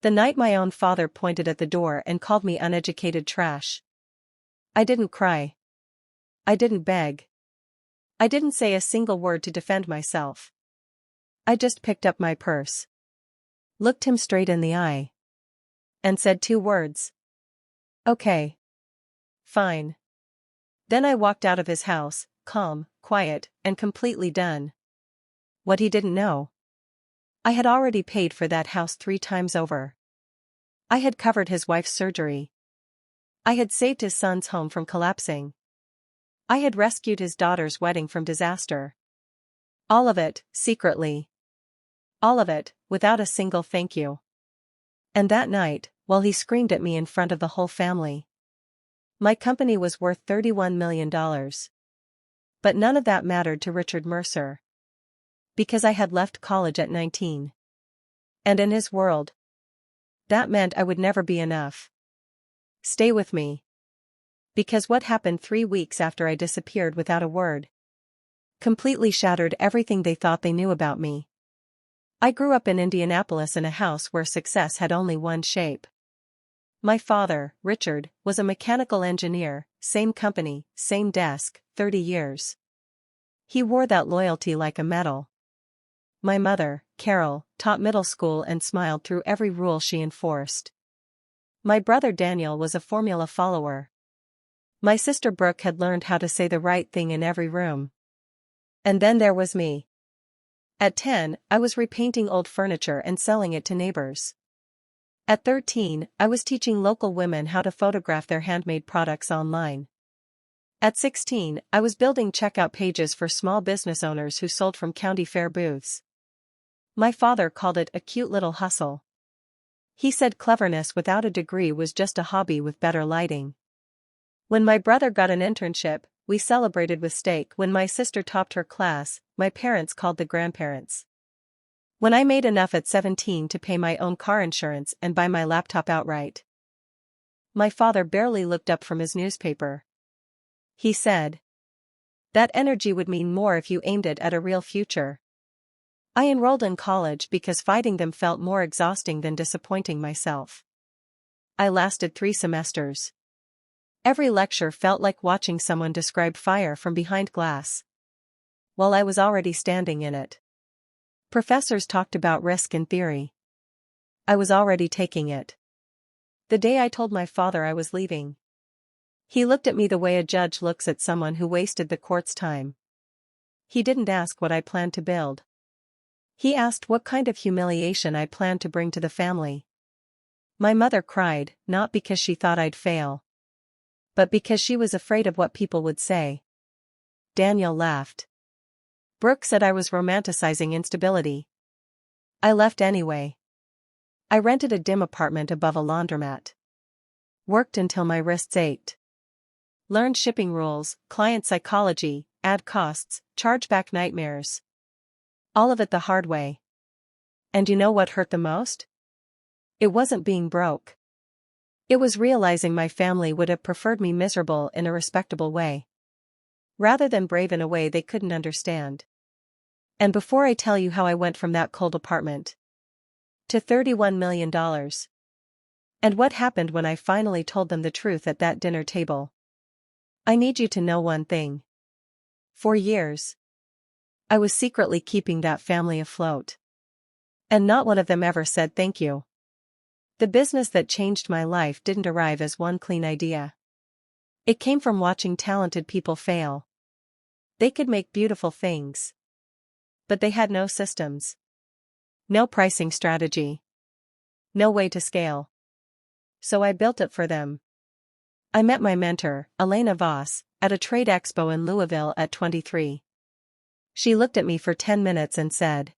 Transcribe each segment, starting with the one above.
The night my own father pointed at the door and called me uneducated trash. I didn't cry. I didn't beg. I didn't say a single word to defend myself. I just picked up my purse, looked him straight in the eye, and said 2 words. Okay. Fine. Then I walked out of his house, calm, quiet, and completely done. What he didn't know: I had already paid for that house 3 times over. I had covered his wife's surgery. I had saved his son's home from collapsing. I had rescued his daughter's wedding from disaster. All of it, secretly. All of it, without a single thank you. And that night, while he screamed at me in front of the whole family, my company was worth $31 million. But none of that mattered to Richard Mercer. Because I had left college at 19. And in his world, that meant I would never be enough. Stay with me. Because what happened 3 weeks after I disappeared without a word completely shattered everything they thought they knew about me. I grew up in Indianapolis in a house where success had only one shape. My father, Richard, was a mechanical engineer, same company, same desk, 30 years. He wore that loyalty like a medal. My mother, Carol, taught middle school and smiled through every rule she enforced. My brother Daniel was a formula follower. My sister Brooke had learned how to say the right thing in every room. And then there was me. At 10, I was repainting old furniture and selling it to neighbors. At 13, I was teaching local women how to photograph their handmade products online. At 16, I was building checkout pages for small business owners who sold from county fair booths. My father called it a cute little hustle. He said cleverness without a degree was just a hobby with better lighting. When my brother got an internship, we celebrated with steak. When my sister topped her class, my parents called the grandparents. When I made enough at 17 to pay my own car insurance and buy my laptop outright, my father barely looked up from his newspaper. He said, "That energy would mean more if you aimed it at a real future." I enrolled in college because fighting them felt more exhausting than disappointing myself. I lasted 3 semesters. Every lecture felt like watching someone describe fire from behind glass, while I was already standing in it. Professors talked about risk in theory. I was already taking it. The day I told my father I was leaving, he looked at me the way a judge looks at someone who wasted the court's time. He didn't ask what I planned to build. He asked what kind of humiliation I planned to bring to the family. My mother cried, not because she thought I'd fail, but because she was afraid of what people would say. Daniel laughed. Brooke said I was romanticizing instability. I left anyway. I rented a dim apartment above a laundromat. Worked until my wrists ached. Learned shipping rules, client psychology, ad costs, chargeback nightmares. All of it the hard way. And you know what hurt the most? It wasn't being broke. It was realizing my family would have preferred me miserable in a respectable way, rather than brave in a way they couldn't understand. And before I tell you how I went from that cold apartment to $31 million, and what happened when I finally told them the truth at that dinner table, I need you to know one thing. For years, I was secretly keeping that family afloat. And not one of them ever said thank you. The business that changed my life didn't arrive as one clean idea. It came from watching talented people fail. They could make beautiful things, but they had no systems, no pricing strategy, no way to scale. So I built it for them. I met my mentor, Elena Voss, at a trade expo in Louisville at 23. She looked at me for 10 minutes and said,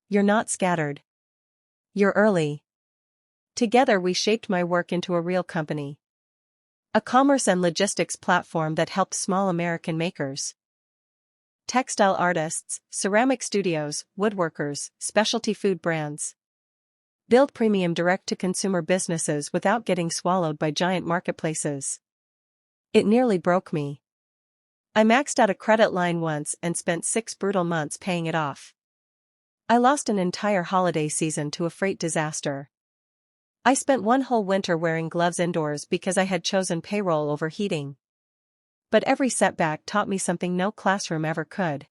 "You're not scattered. You're early." Together we shaped my work into a real company. A commerce and logistics platform that helped small American makers, textile artists, ceramic studios, woodworkers, specialty food brands build premium direct-to-consumer businesses without getting swallowed by giant marketplaces. It nearly broke me. I maxed out a credit line once and spent 6 brutal months paying it off. I lost an entire holiday season to a freight disaster. I spent one whole winter wearing gloves indoors because I had chosen payroll over heating. But every setback taught me something no classroom ever could.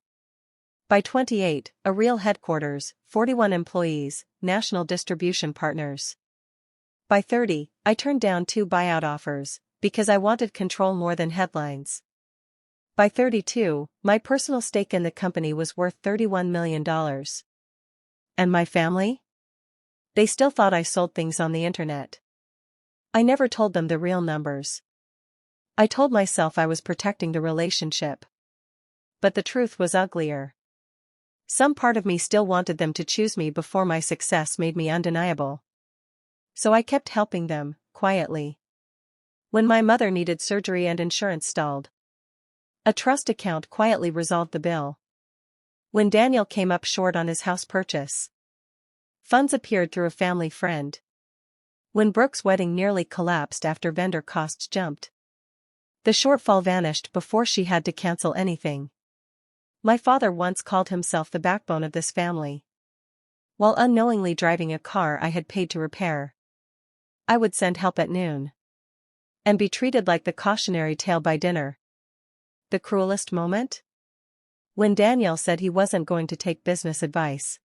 By 28, a real headquarters, 41 employees, national distribution partners. By 30, I turned down 2 buyout offers, because I wanted control more than headlines. By 32, my personal stake in the company was worth $31 million. And my family? They still thought I sold things on the internet. I never told them the real numbers. I told myself I was protecting the relationship. But the truth was uglier. Some part of me still wanted them to choose me before my success made me undeniable. So I kept helping them, quietly. When my mother needed surgery and insurance stalled, a trust account quietly resolved the bill. When Daniel came up short on his house purchase, funds appeared through a family friend. When Brooke's wedding nearly collapsed after vendor costs jumped, the shortfall vanished before she had to cancel anything. My father once called himself the backbone of this family, while unknowingly driving a car I had paid to repair. I would send help at noon and be treated like the cautionary tale by dinner. The cruelest moment? When Daniel said he wasn't going to take business advice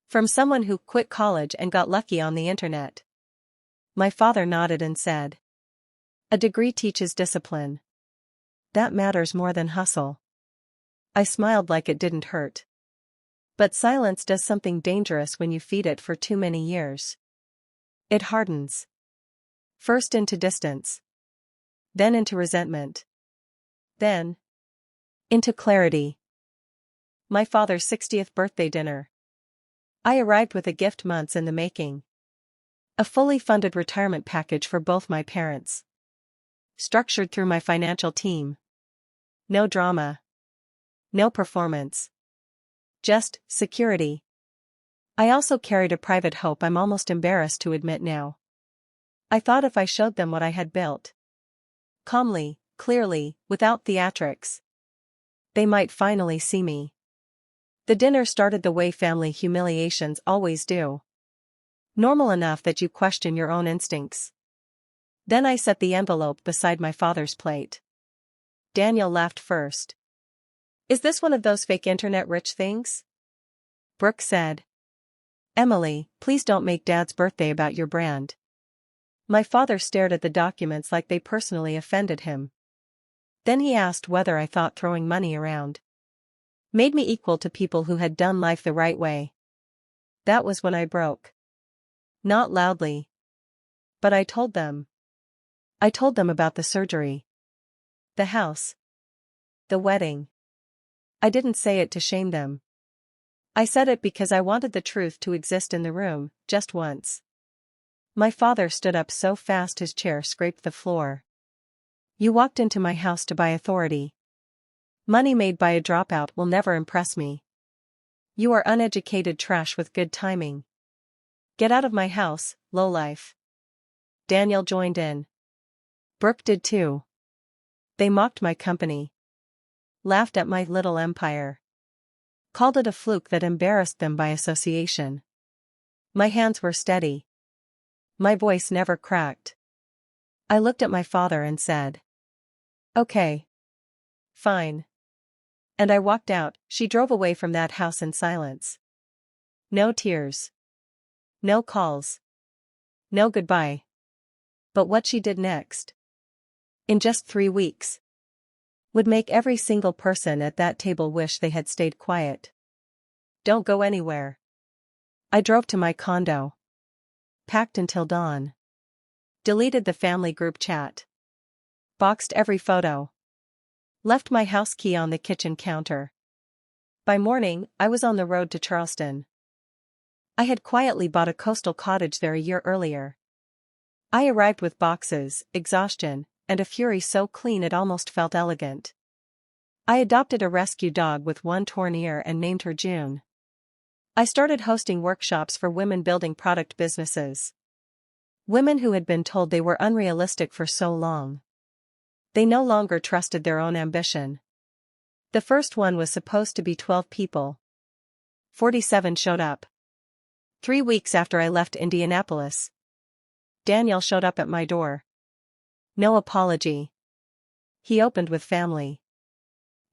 from someone who quit college and got lucky on the internet. My father nodded and said, "A degree teaches discipline. That matters more than hustle." I smiled like it didn't hurt. But silence does something dangerous when you feed it for too many years. It hardens. First into distance. Then into resentment. Then into clarity. My father's 60th birthday dinner. I arrived with a gift months in the making. A fully funded retirement package for both my parents. Structured through my financial team. No drama. No performance. Just security. I also carried a private hope I'm almost embarrassed to admit now. I thought if I showed them what I had built, calmly, clearly, without theatrics, they might finally see me. The dinner started the way family humiliations always do. Normal enough that you question your own instincts. Then I set the envelope beside my father's plate. Daniel laughed first. "Is this one of those fake internet-rich things?" Brooke said. "Emily, please don't make Dad's birthday about your brand." My father stared at the documents like they personally offended him. Then he asked whether I thought throwing money around made me equal to people who had done life the right way. That was when I broke. Not loudly. But I told them. I told them about the surgery. The house. The wedding. I didn't say it to shame them. I said it because I wanted the truth to exist in the room, just once. My father stood up so fast his chair scraped the floor. "You walked into my house to buy authority. Money made by a dropout will never impress me. You are uneducated trash with good timing. Get out of my house, lowlife." Daniel joined in. Brooke did too. They mocked my company. Laughed at my little empire. Called it a fluke that embarrassed them by association. My hands were steady. My voice never cracked. I looked at my father and said, "Okay. Fine." And I walked out. She drove away from that house in silence. No tears. No calls. No goodbye. But what she did next, in just 3 weeks, would make every single person at that table wish they had stayed quiet. Don't go anywhere. I drove to my condo. Packed until dawn. Deleted the family group chat. Boxed every photo. Left my house key on the kitchen counter. By morning, I was on the road to Charleston. I had quietly bought a coastal cottage there a year earlier. I arrived with boxes, exhaustion, and a fury so clean it almost felt elegant. I adopted a rescue dog with one torn ear and named her June. I started hosting workshops for women building product businesses. Women who had been told they were unrealistic for so long. They no longer trusted their own ambition. The first one was supposed to be 12 people. 47 showed up. 3 weeks after I left Indianapolis. Daniel showed up at my door. No apology. He opened with family.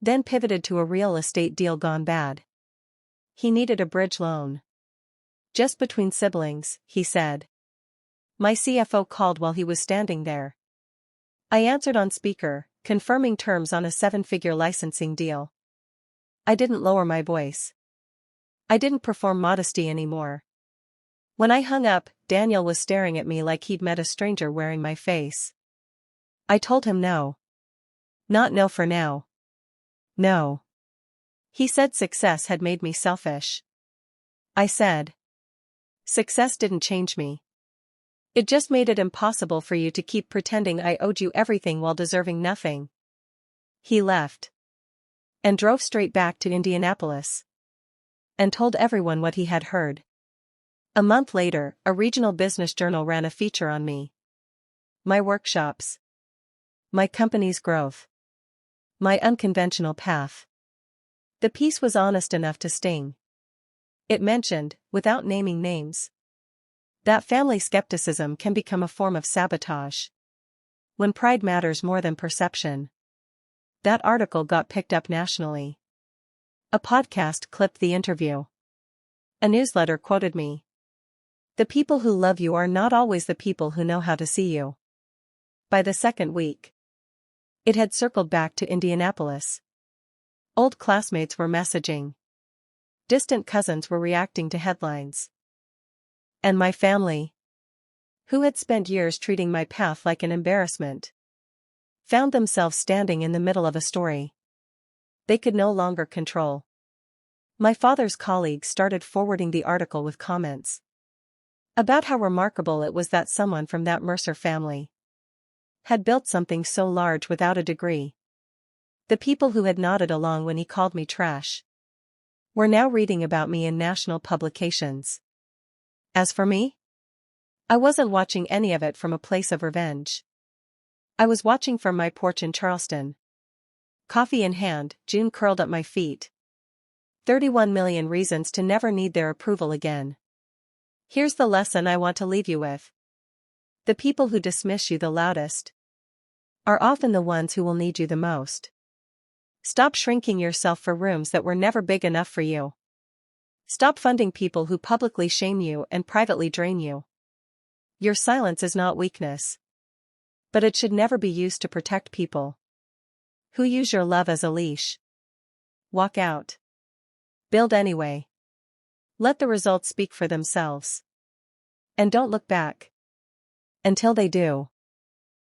Then pivoted to a real estate deal gone bad. He needed a bridge loan. Just between siblings, he said. My CFO called while he was standing there. I answered on speaker, confirming terms on a 7-figure licensing deal. I didn't lower my voice. I didn't perform modesty anymore. When I hung up, Daniel was staring at me like he'd met a stranger wearing my face. I told him no. Not no for now. No. He said success had made me selfish. I said. Success didn't change me. It just made it impossible for you to keep pretending I owed you everything while deserving nothing. He left. And drove straight back to Indianapolis. And told everyone what he had heard. A month later, a regional business journal ran a feature on me. My workshops. My company's growth. My unconventional path. The piece was honest enough to sting. It mentioned, without naming names, that family skepticism can become a form of sabotage. When pride matters more than perception. That article got picked up nationally. A podcast clipped the interview. A newsletter quoted me. The people who love you are not always the people who know how to see you. By the second week, it had circled back to Indianapolis. Old classmates were messaging. Distant cousins were reacting to headlines. And my family, who had spent years treating my path like an embarrassment, found themselves standing in the middle of a story they could no longer control. My father's colleagues started forwarding the article with comments about how remarkable it was that someone from that Mercer family had built something so large without a degree. The people who had nodded along when he called me trash were now reading about me in national publications. As for me, I wasn't watching any of it from a place of revenge. I was watching from my porch in Charleston. Coffee in hand, June curled at my feet. 31 million reasons to never need their approval again. Here's the lesson I want to leave you with. The people who dismiss you the loudest are often the ones who will need you the most. Stop shrinking yourself for rooms that were never big enough for you. Stop funding people who publicly shame you and privately drain you. Your silence is not weakness. But it should never be used to protect people who use your love as a leash. Walk out. Build anyway. Let the results speak for themselves. And don't look back. Until they do.